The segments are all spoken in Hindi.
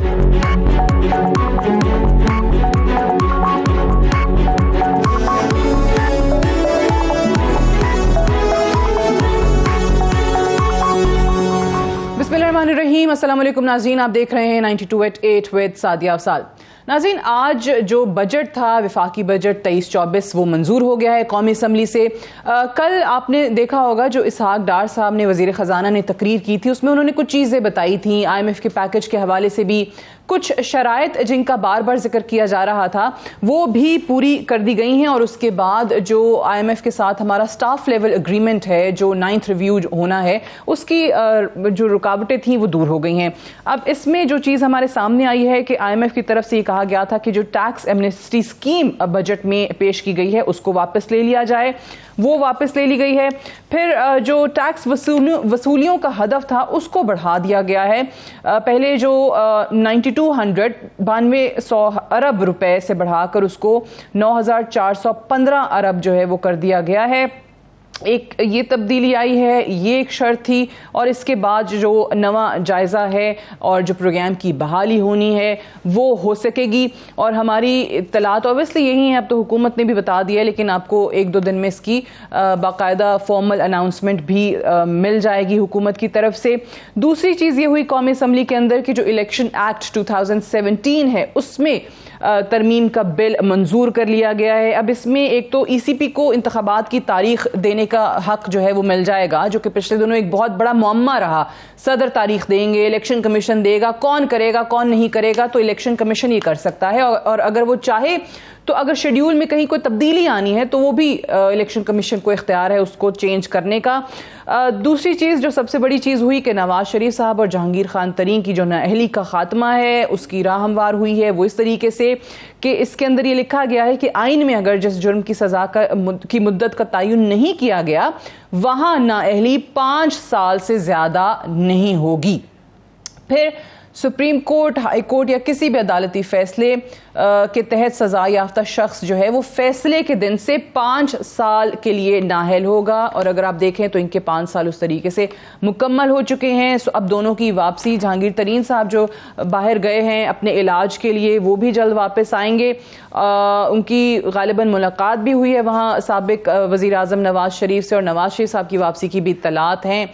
बिस्मिल्लाहिर्रहमानिर्रहीम, अस्सलाम वालेकुम नाज़रीन, आप देख रहे हैं 92@8 विद सादिया अफसाल। नाज़रीन, आज जो बजट था, वफाकी बजट 23-24, वो मंजूर हो गया है कौमी असम्बली से। कल आपने देखा होगा जो इसहाक डार साहब ने, वज़ीर ख़जाना ने तकरीर की थी, उसमें उन्होंने कुछ चीज़ें बताई थी। IMF के पैकेज के हवाले से भी कुछ शराइत जिनका बार बार जिक्र किया जा रहा था वो भी पूरी कर दी गई हैं, और उसके बाद जो IMF के साथ हमारा स्टाफ लेवल एग्रीमेंट है, जो 9th रिव्यू होना है, उसकी जो रुकावटें थी वो दूर हो गई हैं। अब इसमें जो चीज़ हमारे सामने आई है कि IMF की तरफ से ये कहा गया था कि जो टैक्स एमनेस्टी स्कीम बजट में पेश की गई है उसको वापस ले लिया जाए, वो वापस ले ली गई है। फिर जो टैक्स वसूलियों का हदफ था उसको बढ़ा दिया गया है। पहले जो 9200 अरब रुपए से बढ़ाकर उसको 9415 अरब जो है वो कर दिया गया है। एक ये तब्दीली आई है, ये एक शर्त थी, और इसके बाद जो नवा जायज़ा है और जो प्रोग्राम की बहाली होनी है वो हो सकेगी। और हमारी इत्तलात ऑब्वियसली यही है, अब तो हुकूमत ने भी बता दिया, लेकिन आपको 1-2 दिन में इसकी बाकायदा फॉर्मल अनाउंसमेंट भी मिल जाएगी हुकूमत की तरफ से। दूसरी चीज़ ये हुई कौमी असम्बली के अंदर कि जो इलेक्शन एक्ट 2017 है उसमें तरमीम का बिल मंजूर कर लिया गया है। अब इसमें एक तो ECP को इंतखाबात की तारीख देने का हक जो है वो मिल जाएगा, जो कि पिछले दिनों एक बहुत बड़ा मुअम्मा रहा। सदर तारीख देंगे, इलेक्शन कमीशन देगा, कौन करेगा कौन नहीं करेगा, तो इलेक्शन कमीशन ये कर सकता है, और अगर वो चाहे तो अगर शेड्यूल में कहीं कोई तब्दीली आनी है तो वो भी इलेक्शन कमीशन को इख्तियार है उसको चेंज करने का। दूसरी चीज़ जो सबसे बड़ी चीज़ हुई कि नवाज शरीफ साहब और जहांगीर खान तरीन की जो नाअहली का खात्मा है उसकी राह हमवार हुई है, वो इस तरीके से कि इसके अंदर ये लिखा गया है कि आइन में अगर जिस जुर्म की सज़ा की मुद्दत का तयन नहीं किया गया वहाँ नाअहली 5 साल से ज़्यादा नहीं होगी। फिर सुप्रीम कोर्ट, हाई कोर्ट या किसी भी अदालती फैसले के तहत सजा याफ्ता शख्स जो है वो फैसले के दिन से 5 साल के लिए नाअहल होगा, और अगर आप देखें तो इनके 5 साल उस तरीके से मुकम्मल हो चुके हैं। सो अब दोनों की वापसी, जहांगीर तरीन साहब जो बाहर गए हैं अपने इलाज के लिए वो भी जल्द वापस आएंगे। उनकी गालिबन मुलाकात भी हुई है वहाँ साबिक वज़ीर आज़म नवाज शरीफ से, और नवाज शरीफ साहब की वापसी की भी इत्तलात हैं,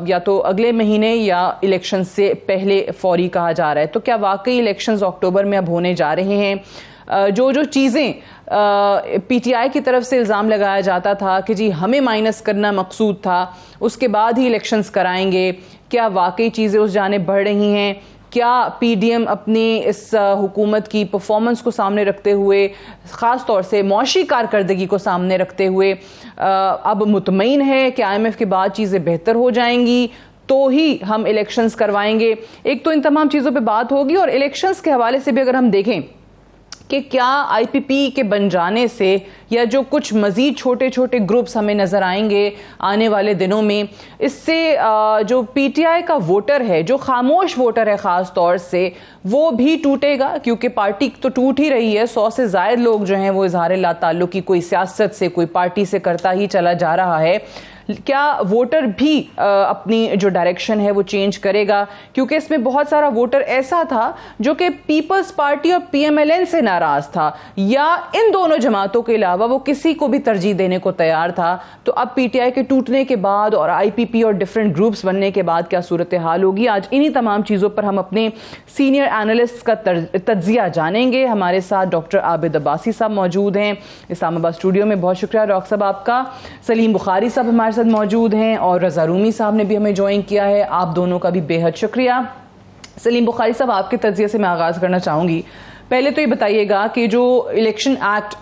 या तो अगले महीने या इलेक्शन से पहले फौरी कहा जा रहा है। तो क्या वाकई इलेक्शंस अक्टूबर में अब होने जा रहे हैं? जो चीज़ें PTI की तरफ से इल्ज़ाम लगाया जाता था कि जी हमें माइनस करना मकसूद था, उसके बाद ही इलेक्शंस कराएंगे, क्या वाकई चीज़ें उस जानिब बढ़ रही हैं? क्या PDM अपनी इस हुकूमत की परफॉर्मेंस को सामने रखते हुए, ख़ास तौर से मौशी कारकर्दगी को सामने रखते हुए अब मुतमईन है कि IMF के बाद चीज़ें बेहतर हो जाएंगी तो ही हम इलेक्शंस करवाएंगे? एक तो इन तमाम चीज़ों पे बात होगी, और इलेक्शंस के हवाले से भी अगर हम देखें कि क्या IPP के बन जाने से या जो कुछ मज़ीद छोटे छोटे ग्रुप्स हमें नज़र आएंगे आने वाले दिनों में, इससे जो PTI का वोटर है, जो खामोश वोटर है ख़ास तौर से, वो भी टूटेगा, क्योंकि पार्टी तो टूट ही रही है। 100 से ज़ायद लोग जो हैं वो इज़हार ला ताल्लुक़ी कोई सियासत से, कोई पार्टी से करता ही चला जा रहा है। क्या वोटर भी अपनी जो डायरेक्शन है वो चेंज करेगा? क्योंकि इसमें बहुत सारा वोटर ऐसा था जो कि पीपल्स पार्टी और PMLN से नाराज था, या इन दोनों जमातों के अलावा वो किसी को भी तरजीह देने को तैयार था। तो अब PTI के टूटने के बाद और IPP और डिफरेंट ग्रुप्स बनने के बाद क्या सूरत हाल होगी? आज इन्हीं तमाम चीज़ों पर हम अपने सीनियर एनालिस्ट का तज्जिया जानेंगे। हमारे साथ डॉक्टर आबिद अब्बासी साहब मौजूद हैं इस्लामाबाद स्टूडियो में, बहुत शुक्रिया डॉक्टर साहब आपका। सलीम बुखारी साहब हमारे साथ मौजूद हैं, और रज़ा रूमी साहब ने भी हमें ज्वाइन किया है, आप दोनों का भी बेहद शुक्रिया। सलीम बुखारी साहब, आपके तज्जिए से मैं आगाज़ करना चाहूँगी। पहले तो ये बताइएगा कि जो इलेक्शन एक्ट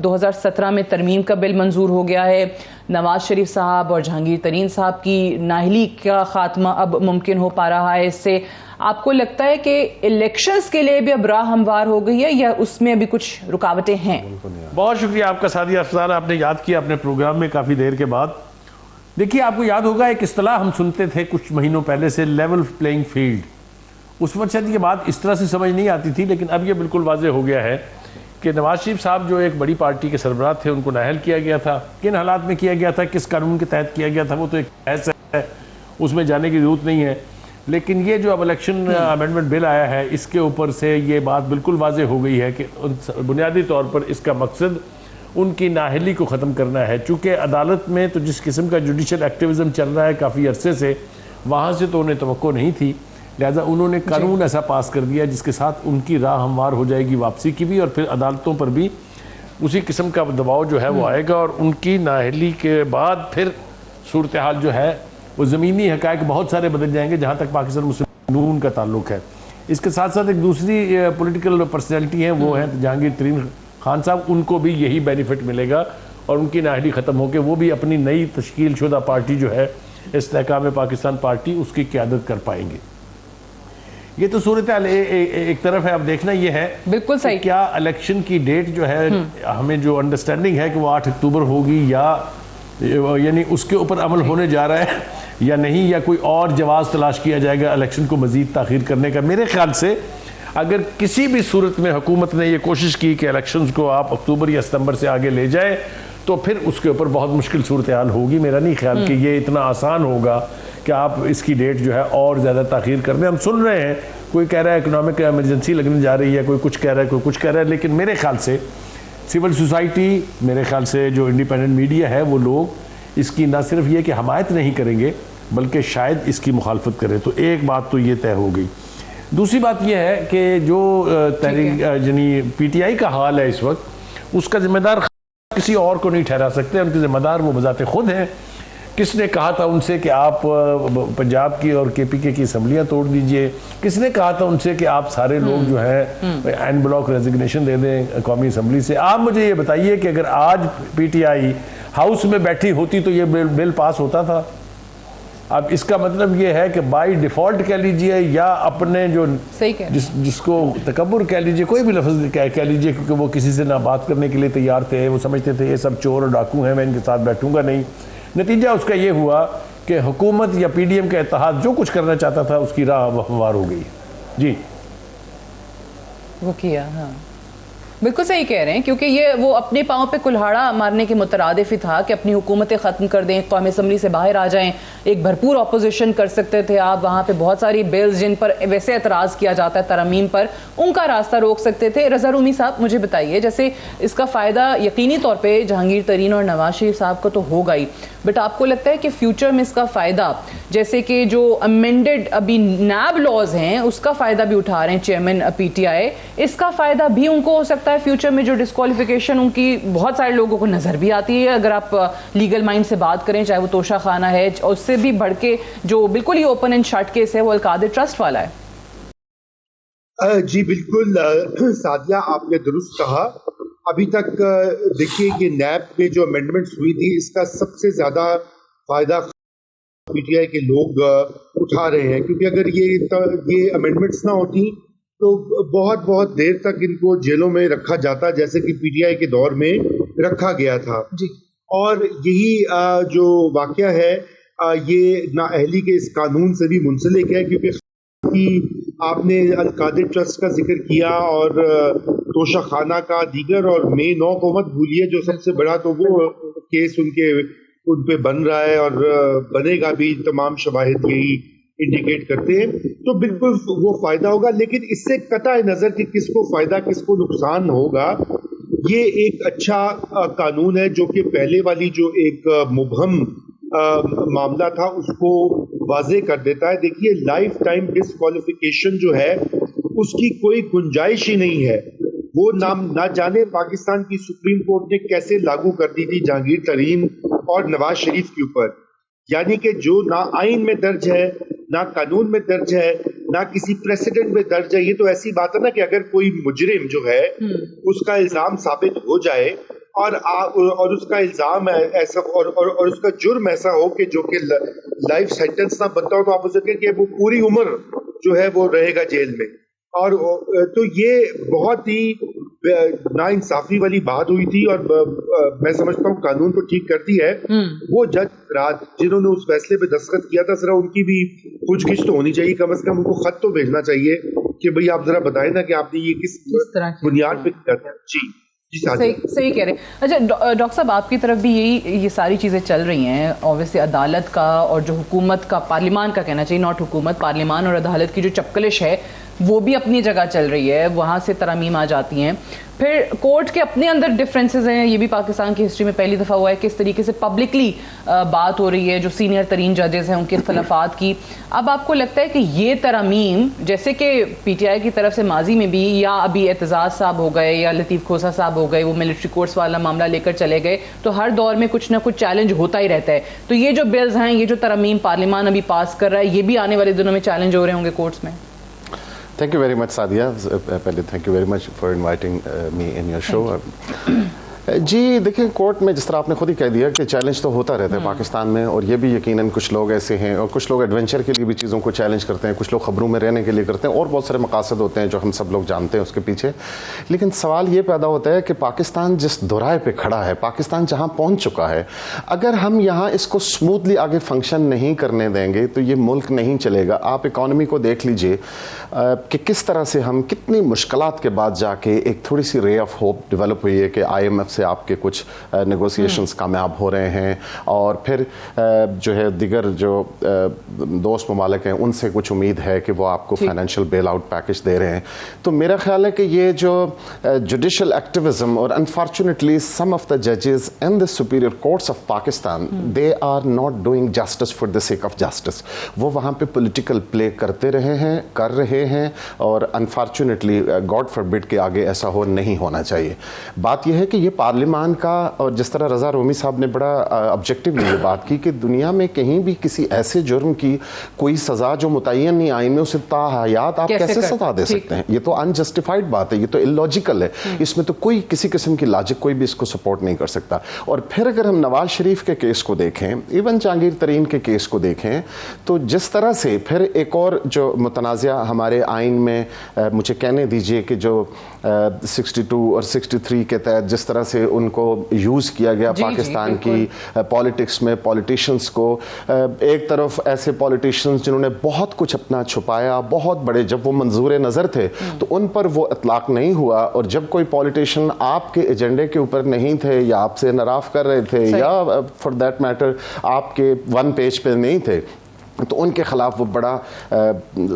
2017 में तरमीम का बिल मंजूर हो गया है, नवाज शरीफ साहब और जहांगीर तरीन साहब की नाअहली का खात्मा अब मुमकिन हो पा रहा है, इससे आपको लगता है कि इलेक्शंस के लिए भी अब राह हमवार हो गई है या उसमें अभी कुछ रुकावटें हैं? बहुत शुक्रिया आपका सादिया अफसार, आपने याद किया अपने प्रोग्राम में काफ़ी देर के बाद। देखिए, आपको याद होगा एक इस्तिलाह हम सुनते थे कुछ महीनों पहले से, लेवल प्लेइंग फील्ड। उस वक्त शायद ये बात इस तरह से समझ नहीं आती थी, लेकिन अब ये बिल्कुल वाज़ेह हो गया है कि नवाज शरीफ साहब जो एक बड़ी पार्टी के सरबराह थे, उनको नाअहल किया गया था। किन हालात में किया गया था, किस कानून के तहत किया गया था, वो तो एक बहस है, उसमें जाने की ज़रूरत नहीं है। लेकिन ये जो अब इलेक्शन अमेंडमेंट बिल आया है, इसके ऊपर से ये बात बिल्कुल वाज़ेह हो गई है कि बुनियादी तौर पर इसका मकसद उनकी नाअहली को ख़त्म करना है। चूँकि अदालत में तो जिस किस्म का जुडिशल एक्टिविज़म चल रहा है काफ़ी अरसे से, वहाँ से तो उन्हें तवक्को नहीं थी, लिहाजा उन्होंने कानून ऐसा पास कर दिया जिसके साथ उनकी राह हमवार हो जाएगी वापसी की भी, और फिर अदालतों पर भी उसी किस्म का दबाव जो है वो आएगा, और उनकी नाअहली के बाद फिर सूरत हाल जो है वो ज़मीनी हक़ाइक़ बहुत सारे बदल जाएंगे जहाँ तक पाकिस्तान मुस्लिम नून का ताल्लुक है। इसके साथ साथ एक दूसरी पॉलिटिकल पर्सनैलिटी है, वो है जहांगीर तरीन खान साहब, उनको भी यही बेनिफिट मिलेगा और उनकी नाअहली ख़त्म होकर वो भी अपनी नई तश्कील शुदा पार्टी जो है इस्तेहकाम पाकिस्तान पार्टी, उसकी क़यादत कर पाएंगे। ये तो सूरत हाल एक तरफ है। अब देखना ये है बिल्कुल सही, क्या इलेक्शन की डेट जो है, हमें जो अंडरस्टैंडिंग है कि वो 8 अक्टूबर होगी या यानी उसके ऊपर अमल होने जा रहा है या नहीं, या कोई और जवाब तलाश किया जाएगा इलेक्शन को मज़ीद ताख़ीर करने का। मेरे ख्याल से अगर किसी भी सूरत में हुकूमत ने ये कोशिश की कि इलेक्शंस को आप अक्टूबर या सितंबर से आगे ले जाए, तो फिर उसके ऊपर बहुत मुश्किल सूरत हाल होगी। मेरा नहीं ख्याल कि ये इतना आसान होगा कि आप इसकी डेट जो है और ज़्यादा ताख़ीर कर दें। हम सुन रहे हैं, कोई कह रहा है इकोनॉमिक एमरजेंसी लगने जा रही है, कोई कुछ कह रहा है, कोई कुछ कह रहा है, लेकिन मेरे ख्याल से सिविल सोसाइटी, मेरे ख्याल से जो इंडिपेंडेंट मीडिया है, वो लोग इसकी ना सिर्फ ये कि हमायत नहीं करेंगे बल्कि शायद इसकी मुखालफत करें। तो एक बात तो ये तय हो गई। दूसरी बात यह है कि जो तहरीक यानी पीटीआई का हाल है इस वक्त, उसका जिम्मेदार किसी और को नहीं ठहरा सकते, उनके जिम्मेदार वो बजाते खुद हैं। किसने कहा था उनसे कि आप पंजाब की और केपीके की असम्बलियाँ तोड़ दीजिए? किसने कहा था उनसे कि आप सारे लोग जो है एन ब्लॉक रेजिग्नेशन दे दें कौमी असम्बली से? आप मुझे ये बताइए कि अगर आज पीटीआई हाउस में बैठी होती तो ये बिल पास होता था? अब इसका मतलब ये है कि बाय डिफ़ॉल्ट कह लीजिए या अपने जो जिसको तकब्बुर कह लीजिए, कोई भी लफ्ज़ कह लीजिए, क्योंकि वो किसी से ना बात करने के लिए तैयार थे, वो समझते थे ये सब चोर और डाकू हैं, मैं इनके साथ बैठूंगा नहीं। नतीजा उसका ये हुआ कि हुकूमत या पीडीएम का इत्तेहाद जो कुछ करना चाहता था उसकी राह हमवार हो गई। जी, वो किया। हाँ, बिल्कुल सही कह रहे हैं, क्योंकि ये वो अपने पाँव पे कुल्हाड़ा मारने के मुतरादिफ ही था कि अपनी हुकूमतें ख़त्म कर दें, कौमी असम्बली से बाहर आ जाएं, एक भरपूर अपोजिशन कर सकते थे आप। वहाँ पे बहुत सारी बिल्स जिन पर वैसे एतराज़ किया जाता है तरमीम पर, उनका रास्ता रोक सकते थे। रज़ा रूमी साहब, मुझे बताइए, जैसे इसका फ़ायदा यकीनी तौर पर जहांगीर तरीन और नवाज शरीफ साहब को तो होगा ही, बट आपको लगता है कि फ्यूचर में इसका फ़ायदा, जैसे कि जो अमेंडेड अभी नैब लॉज हैं, उसका फ़ायदा भी उठा रहे हैं चेयरमैन पीटीआई, इसका फ़ायदा भी उनको हो सकता है फ्यूचर में? जो डिस्क्वालिफिकेशन उनकी बहुत सारे लोगों को नज़र भी आती है, अगर आप लीगल माइंड से बात करें, चाहे वो तोशा खाना है, उससे भी बढ़ के जो बिल्कुल ही ओपन एंड शट केस है वो अलकादिर ट्रस्ट वाला है। जी बिल्कुल सादिया, आपने दुरुस्त कहा। अभी तक देखिए कि नैब में जो अमेंडमेंट्स हुई थी, इसका सबसे ज़्यादा फ़ायदा पीटीआई के लोग उठा रहे हैं, क्योंकि अगर ये अमेंडमेंट्स ना होती तो बहुत देर तक इनको जेलों में रखा जाता, जैसे कि पीटीआई के दौर में रखा गया था जी। और यही जो वाक़या है, ये नाअहली के इस कानून से भी मुंसलिक है, क्योंकि आपने अल-कादिर ट्रस्ट का जिक्र किया और तोशा खाना का दीगर, और मे 9 को मत भूलिए जो सबसे बड़ा तो वो केस उन पे बन रहा है और बनेगा भी, तमाम शवाहिद यही इंडिकेट करते हैं। तो बिल्कुल वो फायदा होगा, लेकिन इससे कतई नजर कि किसको फायदा किसको नुकसान होगा, ये एक अच्छा कानून है जो कि पहले वाली जो एक मुबहम मामला था उसको वाजे कर देता है। देखिए, लाइफ टाइम डिस्क्वालिफिकेशन जो है उसकी कोई गुंजाइश ही नहीं है। वो ना जाने पाकिस्तान की सुप्रीम कोर्ट ने कैसे लागू कर दी थी जहांगीर तरीन और नवाज शरीफ के ऊपर, यानी कि जो ना आइन में दर्ज है, ना कानून में दर्ज है, ना किसी प्रेसिडेंट में दर्ज है। ये तो ऐसी बात है ना कि अगर कोई मुजरिम जो है उसका इल्जाम साबित हो जाए और उसका इल्जाम ऐसा और उसका जुर्म ऐसा हो कि जो कि लाइफ सेंटेंस ना बनता हो, तो आप उसे कहें कि वो पूरी उम्र जो है वो रहेगा जेल में। और तो ये बहुत ही नाइंसाफी वाली बात हुई थी, और मैं समझता हूँ कानून को ठीक करती है वो जज राज जिन्होंने उस फैसले पे दस्तखत किया था। जरा उनकी भी पूछगिछ तो होनी चाहिए, कम से कम उनको खत तो भेजना चाहिए कि भाई आप जरा बताएं ना कि आपने ये किस बुनियाद पे किया था। जी सही कह रहे हैं। अच्छा डॉक्टर साहब, आपकी तरफ भी ये सारी चीज़ें चल रही हैं ऑब्वियसली, अदालत का और जो हुकूमत का, पार्लियामान का कहना चाहिए, नॉट हुकूमत, पार्लियामान और अदालत की जो चपकलिश है वो भी अपनी जगह चल रही है, वहाँ से तरमीम आ जाती हैं। फिर कोर्ट के अपने अंदर डिफरेंसेस हैं, ये भी पाकिस्तान की हिस्ट्री में पहली दफ़ा हुआ है किस तरीके से पब्लिकली बात हो रही है जो सीनियर तरीन जजेस हैं उनके इख्तलाफात की। अब आपको लगता है कि ये तरमीम, जैसे कि PTI की तरफ से माजी में भी, या अभी एतजाज़ साहब हो गए या लतीफ़ खोसा साहब हो गए, वो मिलिट्री कोर्ट्स वाला मामला लेकर चले गए, तो हर दौर में कुछ ना कुछ चैलेंज होता ही रहता है। तो ये जो बिल्स हैं, ये जो तरमीम पार्लियामान अभी पास कर रहा है, ये भी आने वाले दिनों में चैलेंज हो रहे होंगे कोर्ट्स में। Thank you very much, Sadia. पहले thank you very much for inviting me in your show. जी देखिए, कोर्ट में जिस तरह आपने खुद ही कह दिया कि चैलेंज तो होता रहता है पाकिस्तान में, और ये भी यकीनन कुछ लोग ऐसे हैं, और कुछ लोग एडवेंचर के लिए भी चीज़ों को चैलेंज करते हैं, कुछ लोग खबरों में रहने के लिए करते हैं, और बहुत सारे मकासद होते हैं जो हम सब लोग जानते हैं उसके पीछे। लेकिन सवाल ये पैदा होता है कि पाकिस्तान जिस दोराहे पे खड़ा है, पाकिस्तान जहाँ पहुँच चुका है, अगर हम यहाँ इसको स्मूथली आगे फंक्शन नहीं करने देंगे तो ये मुल्क नहीं चलेगा। आप इकॉनमी को देख लीजिए कि किस तरह से हम कितनी मुश्किलात के बाद जाके एक थोड़ी सी रे ऑफ होप डेवलप हुई है कि IMF से आपके कुछ नेगोशिएशंस कामयाब हो रहे हैं, और फिर जो है दिगर जो दोस्त ममालिक हैं उनसे कुछ उम्मीद है कि वो आपको फाइनेंशियल बेल आउट पैकेज दे रहे हैं। तो मेरा ख्याल है कि ये जो जुडिशल एक्टिविज्म, और अनफॉर्चुनेटली सम ऑफ द जजेस in the superior courts of Pakistan, they are not doing justice for the sake of justice. वो वहाँ पे पॉलिटिकल प्ले करते रहे हैं, कर रहे हैं, और अनफॉर्चुनेटली गॉड फॉरबिड के आगे ऐसा हो नहीं होना चाहिए। बात यह है कि ये पार्लियामान का, और जिस तरह रज़ा रोमी साहब ने बड़ा ऑब्जेक्टिवली ये बात की कि दुनिया में कहीं भी किसी ऐसे जुर्म की कोई सज़ा जो मुतय्यन नहीं आइन में, उसे ताहयात आप कैसे सज़ा दे सकते हैं? ये तो अनजस्टिफाइड बात है, ये तो इलॉजिकल है, इसमें तो कोई किसी किस्म की लॉजिक कोई भी इसको सपोर्ट नहीं कर सकता। और फिर अगर हम नवाज शरीफ के केस को देखें, इवन जहांगीर तरीन के केस को देखें, तो जिस तरह से फिर एक और जो मुतनाज़ा हमारे आइन में, मुझे कहने दीजिए कि जो 62 और 63 के तहत जिस तरह से उनको यूज़ किया गया पाकिस्तान की पॉलिटिक्स में, पॉलिटिशियंस को, एक तरफ ऐसे पॉलिटिशियंस जिन्होंने बहुत कुछ अपना छुपाया, बहुत बड़े, जब वो मंजूर नज़र थे तो उन पर वो इतलाक नहीं हुआ, और जब कोई पॉलिटिशियन आपके एजेंडे के ऊपर नहीं थे, या आपसे नाराफ़ कर रहे थे, या फॉर दैट मैटर आपके वन पेज पे नहीं थे, तो उनके ख़िलाफ़ वो बड़ा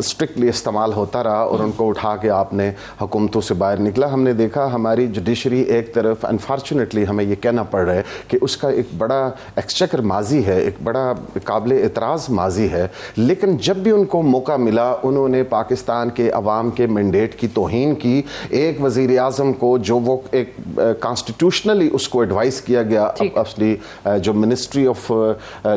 स्ट्रिक्टली इस्तेमाल होता रहा, और उनको उठा के आपने हुकूमतों से बाहर निकला। हमने देखा हमारी जुडिशरी एक तरफ, अनफॉर्चुनेटली हमें ये कहना पड़ रहा है कि उसका एक बड़ा एक्सचेकर माजी है, एक बड़ा काबिल एतराज़ माजी है, लेकिन जब भी उनको मौका मिला उन्होंने पाकिस्तान के अवाम के मैंडेट की तौहीन की। एक वज़ीर आज़म को जो वो एक कॉन्स्टिट्यूशनली उसको एडवाइस किया गया अपनी जो मिनिस्ट्री ऑफ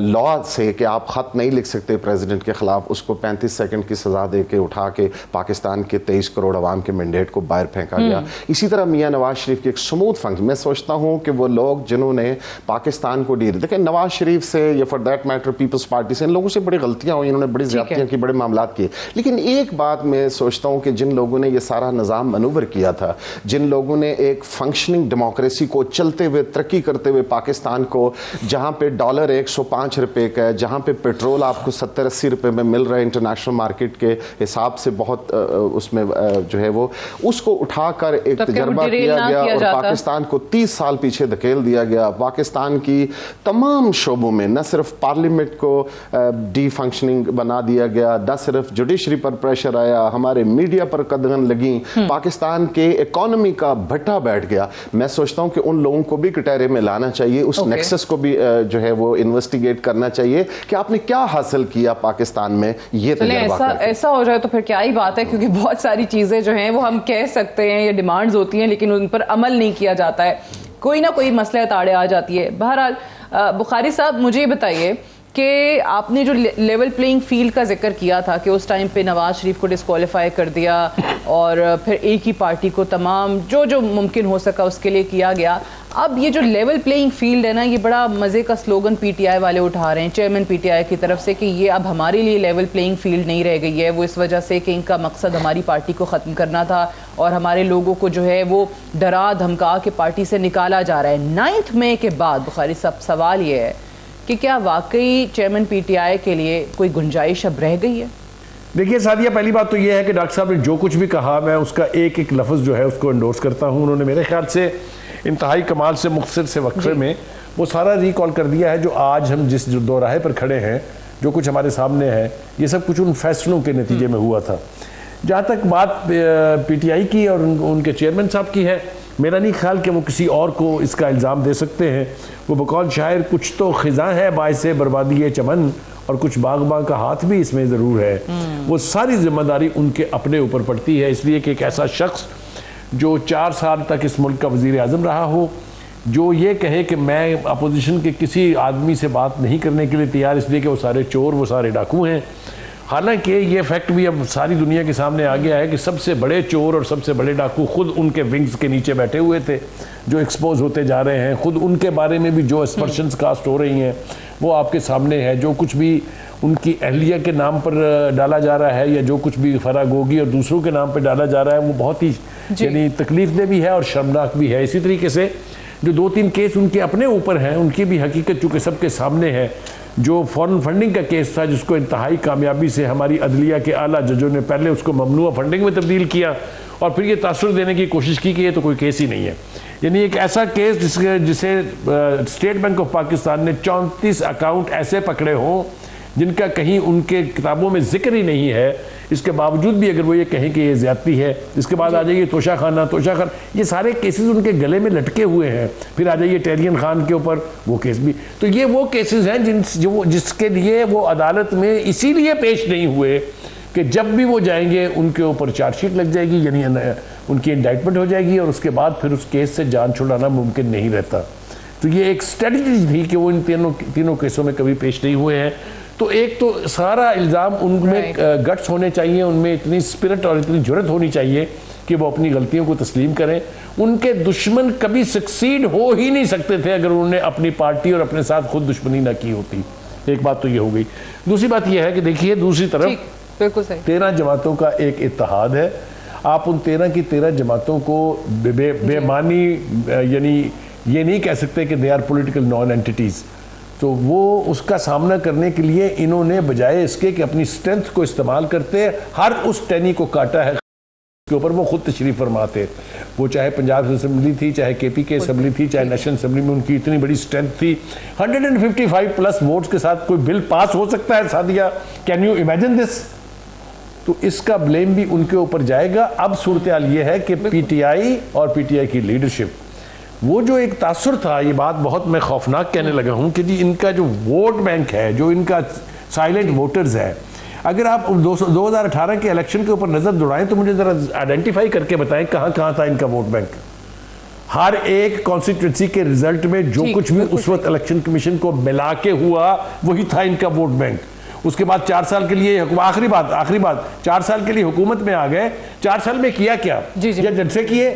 लॉ से कि आप ख़त नहीं लिख सकते प्रेसिडेंट के खिलाफ, उसको 35 सेकंड की सजा दे के उठा के पाकिस्तान के 23 करोड़ अवाम के मैंडेट को बाहर फेंका गया। इसी तरह मियां नवाज शरीफ की एक स्मूथ फंक्शन, मैं सोचता हूं कि वो लोग जिन्होंने पाकिस्तान को डील, देखिए नवाज शरीफ से या for that matter Peoples Party से, इन लोगों से बड़ी गलतियां हुई, इन्होंने बड़ी ज्यादतियां की, बड़े मामला किए, लेकिन एक बात मैं सोचता हूं कि जिन लोगों ने ये सारा निज़ाम मनूवर किया था, जिन लोगों ने एक फंक्शनिंग डेमोक्रेसी को चलते हुए, तरक्की करते हुए पाकिस्तान को, जहां पे डॉलर 105 रुपए का है, जहां पे पेट्रोल आपको 70-80 रुपए में मिल रहा है इंटरनेशनल मार्केट के हिसाब से, बहुत उसमें जो है वो उसको उठाकर एक तजर्बा किया गया और पाकिस्तान को 30 साल पीछे धकेल दिया गया। पाकिस्तान की तमाम शोबों में न सिर्फ पार्लियामेंट को डी फंक्शनिंग बना दिया गया, न सिर्फ जुडिशरी पर प्रेशर आया, हमारे मीडिया पर कदगन लगी, पाकिस्तान के इकोनॉमी का भट्टा बैठ गया। मैं सोचता हूं कि उन लोगों को भी कटहरे में लाना चाहिए, उस नेक्सस को भी जो है वो इन्वेस्टिगेट करना चाहिए कि आपने क्या हासिल किया पाकिस्तान में। ये ऐसा हो जाए तो फिर क्या ही बात है, क्योंकि बहुत सारी चीजें जो हैं वो हम कह सकते हैं, ये डिमांड्स होती हैं लेकिन उन पर अमल नहीं किया जाता है, कोई ना कोई मसला ताड़े आ जाती है। बहरहाल बुखारी साहब, मुझे ये बताइए कि आपने जो लेवल प्लेइंग फील्ड का जिक्र किया था कि उस टाइम पे नवाज शरीफ को डिस्क्वालीफाई कर दिया और फिर एक ही पार्टी को तमाम जो मुमकिन हो सका उसके लिए किया गया। अब ये जो लेवल प्लेइंग फील्ड है ना, ये बड़ा मज़े का स्लोगन PTI वाले उठा रहे हैं, चेयरमैन PTI की तरफ से, कि ये अब हमारे लिए लेवल प्लेइंग फील्ड नहीं रह गई है। वो इस वजह से कि इनका मकसद हमारी पार्टी को ख़त्म करना था और हमारे लोगों को जो है वो डरा धमका के पार्टी से निकाला जा रहा है। 9 मई के बाद बुखारी साहब, सवाल ये है कि क्या वाकई चेयरमैन PTI के लिए कोई गुंजाइश अब रह गई है? देखिए सादिया, पहली बात तो यह है कि डॉक्टर साहब ने जो कुछ भी कहा, मैं उसका एक एक लफ्ज़ जो है उसको एंडोर्स करता हूँ। उन्होंने मेरे ख्याल से इंतहाई कमाल से मुख्तसर से वक्फे में वो सारा रिकॉल कर दिया है जो आज हम जिस दोराहे पर खड़े हैं, जो कुछ हमारे सामने है, ये सब कुछ उन फैसलों के नतीजे में हुआ था। जहाँ तक बात पीटीआई की और उनके चेयरमैन साहब की है, मेरा नहीं ख्याल कि वो किसी और को इसका इल्ज़ाम दे सकते हैं। वो बकौल शायर कुछ तो ख़िज़ा है बाइसे बर्बादी चमन, और कुछ बागबां का हाथ भी इसमें ज़रूर है। वो सारी जिम्मेदारी उनके अपने ऊपर पड़ती है, इसलिए कि एक ऐसा शख्स जो 4 साल तक इस मुल्क का वज़ीर आज़म रहा हो, जो ये कहे कि मैं अपोजिशन के किसी आदमी से बात नहीं करने के लिए तैयार, इसलिए कि वो सारे चोर, वो सारे डाकू हैं। हालांकि ये फैक्ट भी अब सारी दुनिया के सामने आ गया है कि सबसे बड़े चोर और सबसे बड़े डाकू खुद उनके विंग्स के नीचे बैठे हुए थे, जो एक्सपोज होते जा रहे हैं। खुद उनके बारे में भी जो एस्पर्शंस कास्ट हो रही हैं वो आपके सामने है। जो कुछ भी उनकी अहलिया के नाम पर डाला जा रहा है, या जो कुछ भी फरागोगी और दूसरों के नाम पर डाला जा रहा है, वो बहुत ही यानी तकलीफदेह भी है और शर्मनाक भी है। इसी तरीके से जो 2-3 केस उनके अपने ऊपर हैं, उनकी भी हकीकत चूँकि सबके सामने है। जो फॉरेन फंडिंग का केस था, जिसको इंतहाई कामयाबी से हमारी अदलिया के आला जजों ने पहले उसको ममनुआ फंडिंग में तब्दील किया और फिर ये तासुर देने की कोशिश की कि ये तो कोई केस ही नहीं है। यानी एक ऐसा केस जिसे स्टेट बैंक ऑफ पाकिस्तान ने 34 अकाउंट ऐसे पकड़े हों जिनका कहीं उनके किताबों में जिक्र ही नहीं है, इसके बावजूद भी अगर वो ये कहें कि ये ज्यादती है। इसके बाद आ जाइए तोशा खान, ये सारे केसेस उनके गले में लटके हुए हैं। फिर आ जाइए टेरियन खान के ऊपर, वो केस भी। तो ये वो केसेस हैं जिसके लिए वो अदालत में इसीलिए पेश नहीं हुए कि जब भी वो जाएंगे उनके ऊपर चार्जशीट लग जाएगी, यानी उनकी इंडाइटमेंट हो जाएगी और उसके बाद फिर उस केस से जान छुड़ाना मुमकिन नहीं रहता। तो ये एक स्ट्रेटजी थी कि वो इन तीनों केसों में कभी पेश नहीं हुए हैं। तो एक तो सारा इल्ज़ाम उनमें गट्स होने चाहिए, उनमें इतनी स्पिरिट और इतनी जुर्रत होनी चाहिए कि वो अपनी गलतियों को तस्लीम करें। उनके दुश्मन कभी सक्सीड हो ही नहीं सकते थे अगर उन्होंने अपनी पार्टी और अपने साथ खुद दुश्मनी ना की होती। एक बात तो ये हो गई। दूसरी बात ये है कि देखिए, दूसरी तरफ बिल्कुल सही 13 जमातों का एक इत्तेहाद है। आप उन 13 की 13 जमातों को बेमानी यानी ये नहीं कह सकते कि they are political non entities. तो वो उसका सामना करने के लिए इन्होंने बजाय इसके कि अपनी स्ट्रेंथ को इस्तेमाल करते हर उस टहनी को काटा है के ऊपर वो खुद तशरीफ फरमाते। वो चाहे पंजाब असेंबली थी, चाहे केपी के असेंबली थी, चाहे नेशनल असेंबली में उनकी इतनी बड़ी स्ट्रेंथ थी। 155 प्लस वोट्स के साथ कोई बिल पास हो सकता है Sadia? Can you imagine this? तो इसका ब्लेम भी उनके ऊपर जाएगा। अब सूरत हाल ये है कि पीटीआई और पीटीआई की लीडरशिप, वो जो एक तासुर था, ये बात बहुत मैं खौफनाक कहने लगा हूँ कि जी इनका जो वोट बैंक है, जो इनका साइलेंट वोटर्स है, अगर आप 2018 के इलेक्शन के ऊपर नज़र दौड़ाएं तो मुझे ज़रा आइडेंटिफाई करके बताएं कहाँ कहाँ था इनका वोट बैंक। हर एक कॉन्स्टिट्यूंसी के रिजल्ट में जो कुछ भी उस वक्त इलेक्शन कमीशन को मिला के हुआ वही था इनका वोट बैंक। उसके बाद 4 साल के लिए आखिरी बात 4 साल के लिए हुकूमत में आ गए। 4 साल में किया क्या? या जलसे किए,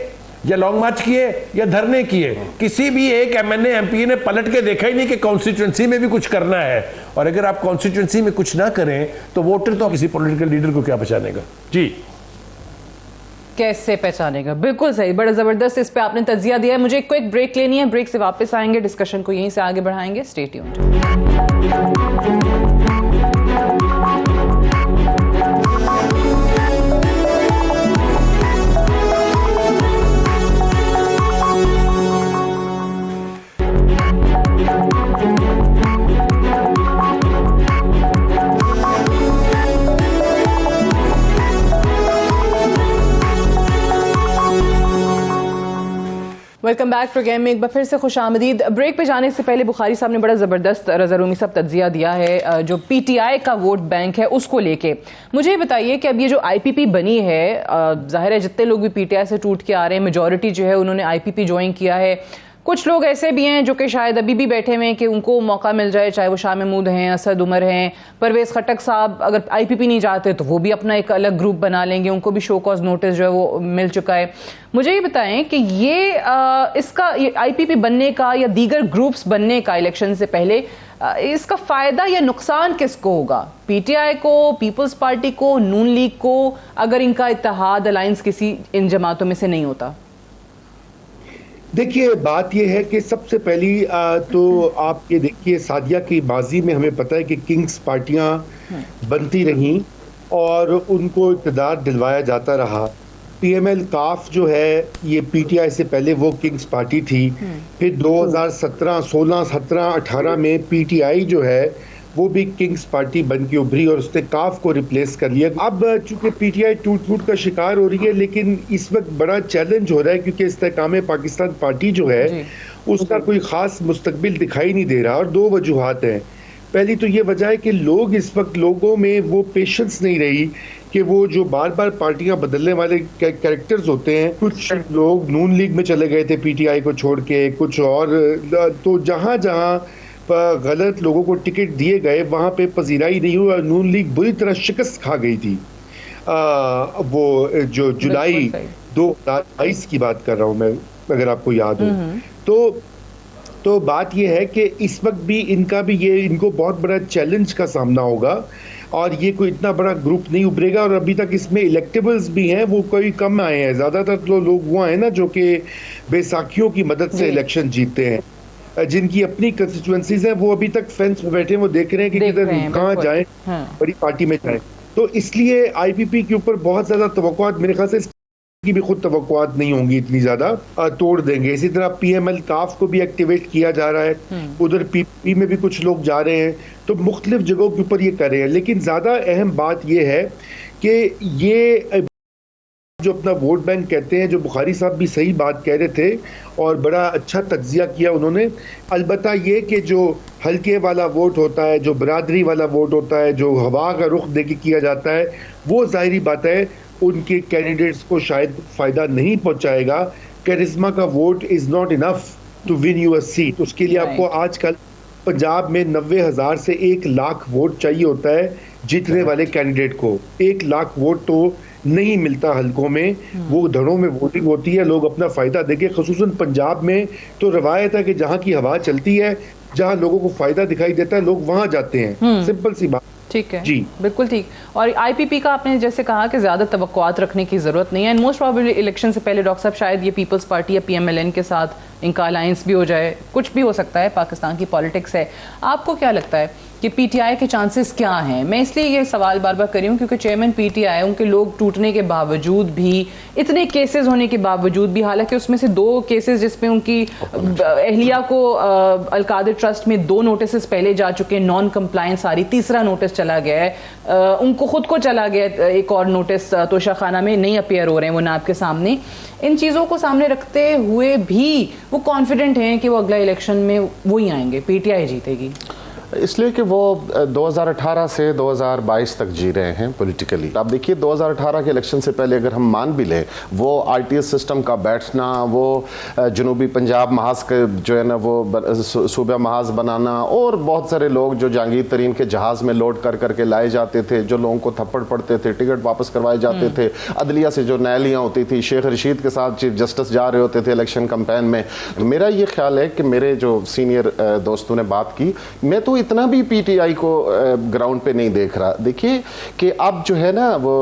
या लॉन्ग मार्च किए, या धरने किए? किसी भी एक एमएनए एमपी ने पलट के देखा ही नहीं कि कॉन्स्टिट्यूंसी में भी कुछ करना है। और अगर आप कॉन्स्टिट्यूंसी में कुछ ना करें तो वोटर तो किसी पॉलिटिकल लीडर को क्या पहचानेगा? जी कैसे पहचानेगा? बिल्कुल सही, बड़ा जबरदस्त इस पे आपने तजिया दिया है। मुझे एक क्विक ब्रेक लेनी है, ब्रेक से वापस आएंगे, डिस्कशन को यहीं से आगे बढ़ाएंगे। Stay tuned. Welcome back programme में एक बार फिर से खुश आमदीद। ब्रेक पे जाने से पहले बुखारी साहब ने बड़ा ज़बरदस्त रज़ा रूमी साहब तज्जिया दिया है जो पीटीआई का वोट बैंक है उसको लेके। मुझे ये बताइए कि अब ये जो आईपीपी बनी है, जाहिर है जितने लोग भी पीटीआई से टूट के आ रहे हैं, मेजॉरिटी जो है उन्होंने आईपीपी ज्वाइन किया है। कुछ लोग ऐसे भी हैं जो कि शायद अभी भी बैठे हुए हैं कि उनको मौका मिल जाए, चाहे वो शाह महमूद हैं, असद उमर हैं, परवेज़ खटक साहब अगर आईपीपी नहीं जाते तो वो भी अपना एक अलग ग्रुप बना लेंगे, उनको भी शो कॉज नोटिस जो है वो मिल चुका है। मुझे ये बताएं कि ये आईपीपी बनने का या दीगर ग्रुप्स बनने का इलेक्शन से पहले इसका फ़ायदा या नुकसान किसको होगा? पीटीआई को, पीपल्स पार्टी को, नून लीग को, अगर इनका इत्तेहाद अलायंस किसी इन जमातों में से नहीं होता? देखिए, बात यह है कि सबसे पहली तो आप ये देखिए, सादिया की माजी में हमें पता है कि किंग्स पार्टियां बनती रहीं और उनको इक़्तिदार दिलवाया जाता रहा। पीएमएल काफ जो है ये पीटीआई से पहले वो किंग्स पार्टी थी। फिर 2017, 16, 17, 18 में पीटीआई जो है वो भी किंग्स पार्टी बन के उभरी और उसने काफ को रिप्लेस कर लिया। अब चूंकि पीटीआई टूट फूट का शिकार हो रही है, लेकिन इस वक्त बड़ा चैलेंज हो रहा है क्योंकि इस्तेकाम पाकिस्तान पार्टी जो है उसका कोई खास मुस्तकबिल दिखाई नहीं दे रहा। और दो वजूहात हैं। पहली तो ये वजह है कि लोग इस वक्त, लोगों में वो पेशेंस नहीं रही कि वो जो बार बार पार्टियां बदलने वाले कैरेक्टर्स होते हैं। कुछ लोग नून लीग में चले गए थे पीटीआई को छोड़ के, कुछ और, तो जहां जहां गलत लोगों को टिकट दिए गए वहां पे पजीराई नहीं हुई और नून लीग बुरी तरह शिकस्त खा गई थी। वो जो जुलाई 2022 की बात कर रहा हूं मैं, अगर आपको याद हो। तो बात यह है कि इस वक्त भी इनको बहुत बड़ा चैलेंज का सामना होगा और ये कोई इतना बड़ा ग्रुप नहीं उभरेगा। और अभी तक इसमें इलेक्टेबल्स भी हैं, वो कोई कम आए हैं। ज्यादातर तो लोग वो हैं ना जो कि बैसाखियों की मदद से इलेक्शन जीतते हैं, जिनकी अपनी कंस्टिट्यूएंसीज हैं। वो अभी तक फेंस पे बैठे हैं, वो देख रहे हैं कि किधर कहाँ जाएं, बड़ी पार्टी में जाएं। तो इसलिए आईपीपी के ऊपर बहुत ज्यादा तवक्कुआत, मेरे ख्याल से की भी खुद तवक्कुआत नहीं होंगी इतनी ज्यादा, तोड़ देंगे। इसी तरह पीएमएल काफ को भी एक्टिवेट किया जा रहा है, उधर पीपी में भी कुछ लोग जा रहे हैं, तो मुख्तलिफ जगहों के ऊपर ये कर रहे हैं। लेकिन ज्यादा अहम बात ये है कि ये जो अपना वोट बैंक कहते हैं, जो बुखारी साहब भी सही बात कह रहे थे और बड़ा अच्छा तज्जिया किया उन्होंने। अलबत्ता ये कि जो हल्के वाला वोट होता है, जो बरादरी वाला वोट होता है, जो हवा का रुख दे के किया जाता है, वो जाहिरी बात है उनके कैंडिडेट्स को शायद फायदा नहीं पहुंचाएगा। कैरिज्मा का vote is not enough to win you a seat. उसके लिए आपको आजकल पंजाब में 90,000 से 1 लाख वोट चाहिए होता है जीतने वाले कैंडिडेट को। 1 लाख वोट तो नहीं मिलता हलकों में, वो धड़ों में वोटिंग होती है, लोग अपना फायदा देके। खुसूसन पंजाब में तो रवायत है कि जहां की हवा चलती है, जहां लोगों को फायदा दिखाई देता है, लोग वहां जाते हैं। सिंपल सी बात। ठीक है जी, बिल्कुल ठीक। और आईपीपी का आपने जैसे कहा कि ज्यादा तवक्कुआत रखने की जरूरत नहीं है। एंड मोस्ट प्रोबेबली इलेक्शन से पहले डॉक्टर साहब शायद ये पीपल्स पार्टी या पीएमएलएन के साथ इनका अलायंस भी हो जाए, कुछ भी हो सकता है, पाकिस्तान की पॉलिटिक्स है। आपको क्या लगता है कि पीटीआई के चांसेस क्या हैं? मैं इसलिए ये सवाल बार बार कर रही हूँ क्योंकि चेयरमैन पीटीआई, उनके लोग टूटने के बावजूद भी, इतने केसेस होने के बावजूद भी, हालांकि उसमें से 2 केसेस जिसमें उनकी अहलिया को अलकादर ट्रस्ट में 2 नोटिस पहले जा चुके हैं, नॉन कंप्लायंस सारी, तीसरा नोटिस चला गया है, उनको खुद को चला गया एक और नोटिस, तोशा खाना में नहीं अपीयर हो रहे हैं वो नाब के सामने। इन चीज़ों को सामने रखते हुए भी वो कॉन्फिडेंट हैं कि वो अगला इलेक्शन में वो ही आएंगे, पीटीआई जीतेगी, इसलिए कि वो 2018 से 2022 तक जी रहे हैं पॉलिटिकली। अब देखिए 2018 के इलेक्शन से पहले अगर हम मान भी लें, वो आरटीएस सिस्टम का बैठना, वो जनूबी पंजाब महाज के जो है ना वो सूबा महाज बनाना, और बहुत सारे लोग जो जहांगीर तरीन के जहाज़ में लोड कर करके लाए जाते थे, जो लोगों को थप्पड़ पड़ते थे, टिकट वापस करवाए जाते थे, अदलिया से जो नैलियाँ होती थी, शेख रशीद के साथ चीफ जस्टिस जा रहे होते थे इलेक्शन कैंपेन में। मेरा ये ख्याल है कि मेरे जो सीनियर दोस्तों ने बात की, मैं तो इतना भी पीटीआई को ग्राउंड पे नहीं देख रहा। देखिए कि अब जो है ना वो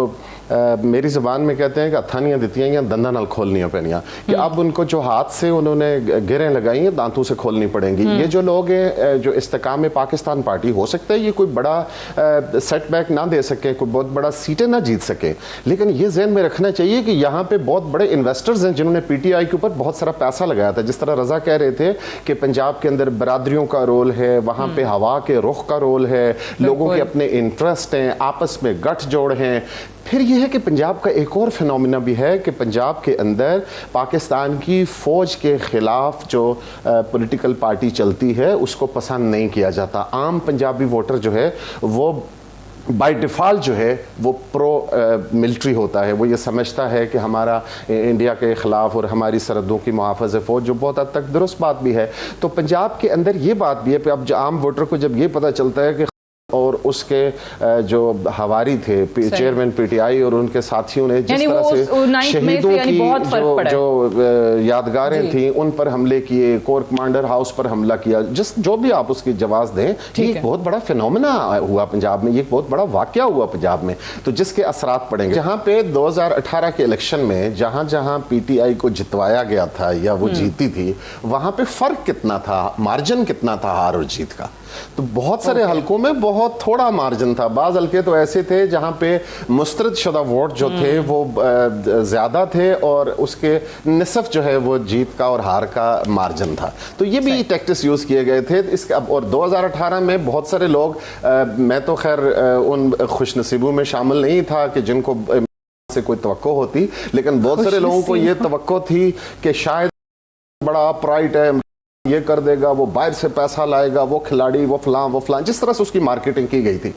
मेरी ज़बान में कहते हैं कि अथानियाँ दितियाँ या दंदा नाल खोलनियाँ पैनियाँ, कि अब उनको जो हाथ से उन्होंने गिरें लगाई हैं दांतों से खोलनी पड़ेंगी। ये जो लोग हैं जो इस्तेकाम पाकिस्तान पार्टी, हो सकता है ये कोई बड़ा सेटबैक ना दे सके, कोई बहुत बड़ा सीटें ना जीत सके, लेकिन ये जहन में रखना चाहिए कि यहाँ पे बहुत बड़े इन्वेस्टर्स हैं जिन्होंने पीटीआई के ऊपर बहुत सारा पैसा लगाया था। जिस तरह रजा कह रहे थे कि पंजाब के अंदर बरादरियों का रोल है, वहाँ पे हवा के रुख का रोल है, लोगों के अपने इंटरेस्ट हैं, आपस में गठजोड़ हैं। फिर यह है कि पंजाब का एक और फिनोमिना भी है कि पंजाब के अंदर पाकिस्तान की फ़ौज के ख़िलाफ़ जो पॉलिटिकल पार्टी चलती है उसको पसंद नहीं किया जाता। आम पंजाबी वोटर जो है वो बाय डिफ़ॉल्ट जो है वो प्रो मिलिट्री होता है, वो ये समझता है कि हमारा इंडिया के ख़िलाफ़ और हमारी सरहदों की मुहाफ़ज़त फ़ौज, जो बहुत हद तक दुरुस्त बात भी है। तो पंजाब के अंदर ये बात भी है कि अब जो आम वोटर को जब ये पता चलता है कि और उसके जो हवारी थे चेयरमैन पीटीआई और उनके साथियों ने जिस तरह से शहीदों की जो यादगारें थी उन पर हमले किए, कोर कमांडर हाउस पर हमला किया, जो भी आप उसकी जवाब दें, ये एक बहुत बड़ा फिनोमेना हुआ पंजाब में, ये एक बहुत बड़ा वाकया हुआ पंजाब में, तो जिसके असरात पड़ेंगे। जहाँ पे 2018 के इलेक्शन में जहाँ जहाँ पीटीआई को जितवाया गया था या वो जीती थी, वहाँ पे फर्क कितना था, मार्जिन कितना था हार और जीत का, तो बहुत सारे हलकों में बहुत बहुत थोड़ा मार्जिन था, बाज़ हल्के तो ऐसे थे जहां पे मुस्तरद शुदा वोट जो थे वो ज़्यादा थे और उसके निसफ जो है वो जीत का और हार का मार्जिन था। तो ये भी टैक्टिक्स यूज़ किए गए थे इसका। और 2018 में बहुत सारे लोग, मैं तो खैर उन खुशनसीबों में शामिल नहीं था कि जिनको से कोई तवक्को होती, लेकिन बहुत सारे लोगों को ये तवक्को थी कि शायद बड़ा प्राइड है, ये कर देगा, वो बाहर से पैसा लाएगा, वो खिलाड़ी, वो फलां, जिस तरह से उसकी मार्केटिंग की गई थी।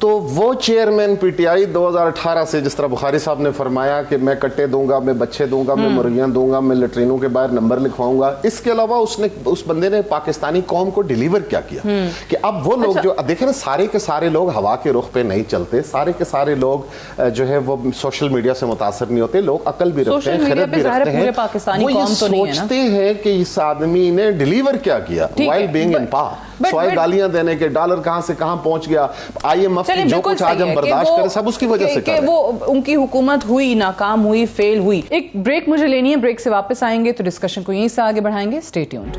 तो वो चेयरमैन पीटीआई 2018 से, जिस तरह बुखारी साहब ने फरमाया कि मैं कट्टे दूंगा, मैं बच्चे दूंगा, मैं मुर्गियां दूंगा, मैं लेटरिनों के बाहर नंबर लिखवाऊंगा, इसके अलावा उस बंदे ने पाकिस्तानी कौम को डिलीवर क्या किया कि अब वो लोग जो देखे ना, सारे के सारे लोग हवा के रुख पे नहीं चलते, सारे के सारे लोग जो है वो सोशल मीडिया से मुतासर नहीं होते, लोग अकल भी रखते हैं, खैरत भी रखते हैं, वो ये सोचते हैं कि इस आदमी ने डिलीवर क्या किया while being in power. Sawai गालियां देने के, डॉलर कहां से कहां पहुंच गया, IMF की जो कुछ आज हम बर्दाश्त करें सब उसकी वजह से कर रहे हैं। वो उनकी हुकूमत हुई, नाकाम हुई, फेल हुई। एक ब्रेक मुझे लेनी है, ब्रेक से वापस आएंगे तो डिस्कशन को यहीं से आगे बढ़ाएंगे। Stay tuned.